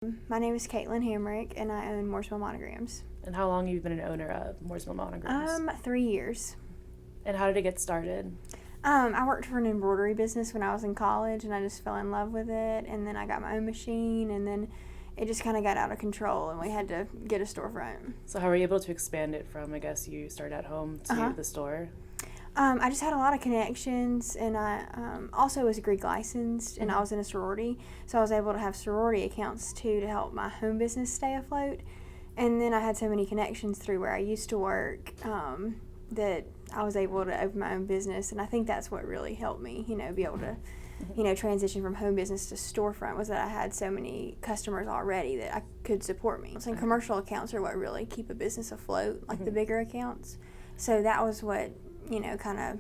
My name is Caitlin Hamrick, and I own Monograms. And how long have you been an owner of Monograms? 3 years. And how did it get started? I worked for an embroidery business when I was in college, and I just fell in love with it. And then I got my own machine, and then it just kind of got out of control, and we had to get a storefront. So how were you able to expand it from, I guess, you started at home to the store? I just had a lot of connections, and I also was Greek licensed, and I was in a sorority, so I was able to have sorority accounts too to help my home business stay afloat. And then I had so many connections through where I used to work that I was able to open my own business, and I think that's what really helped me, be able to, transition from home business to storefront, was that I had so many customers already that I could support me. And commercial accounts are what really keep a business afloat, like the bigger accounts. So that was what, kind of,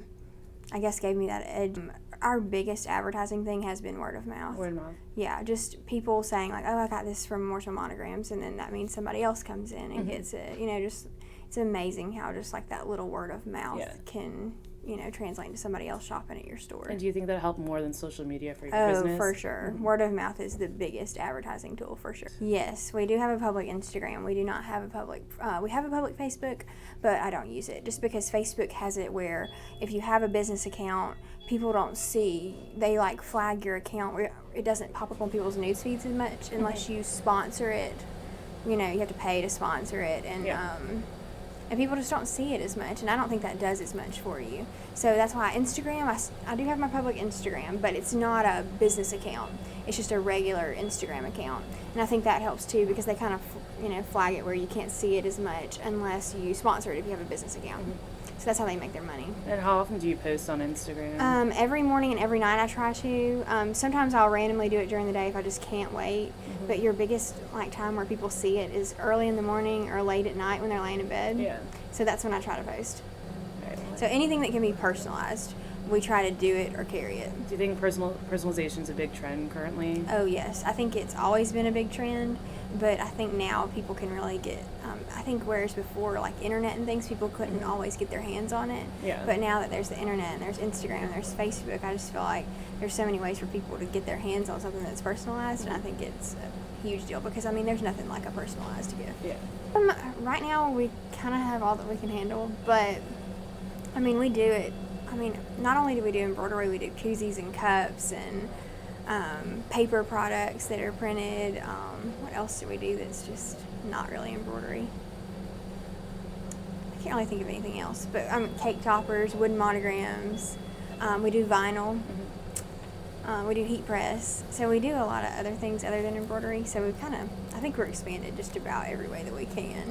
I guess, gave me that edge. Our biggest advertising thing has been word of mouth. Word of mouth. Yeah, just people saying like, oh, I got this from Monograms, and then that means somebody else comes in and gets it. It's amazing how just like that little word of mouth can, translate into somebody else shopping at your store. And do you think that helped more than social media for your business? Oh, for sure. Word of mouth is the biggest advertising tool, for sure. Yes, we do have a public Instagram. We do not have a public, we have a public Facebook, but I don't use it just because Facebook has it where if you have a business account, people don't see, they like flag your account where it doesn't pop up on people's news feeds as much unless you sponsor it. You have to pay to sponsor it, and people just don't see it as much, and I don't think that does as much for you. So that's why Instagram, I do have my public Instagram, but it's not a business account. It's just a regular Instagram account. And I think that helps too because they kind of, flag it where you can't see it as much unless you sponsor it if you have a business account. So that's how they make their money. And how often do you post on Instagram? Every morning and every night I try to. Sometimes I'll randomly do it during the day if I just can't wait. But your biggest time where people see it is early in the morning or late at night when they're laying in bed. Yeah. So that's when I try to post. Right. So anything that can be personalized, we try to do it or carry it. Do you think personalization is a big trend currently? Oh, yes. I think it's always been a big trend, but I think now people can really get, I think whereas before, like internet and things, people couldn't always get their hands on it. Yeah. But now that there's the internet and there's Instagram and there's Facebook, I just feel like there's so many ways for people to get their hands on something that's personalized, and I think it's a huge deal because, there's nothing like a personalized gift. Yeah. Right now, we kind of have all that we can handle, but, we do it. Not only do we do embroidery, we do koozies and cups and paper products that are printed. What else do we do that's just not really embroidery? I can't really think of anything else. But cake toppers, wooden monograms. We do vinyl. We do heat press. So we do a lot of other things other than embroidery. So I think we're expanded just about every way that we can.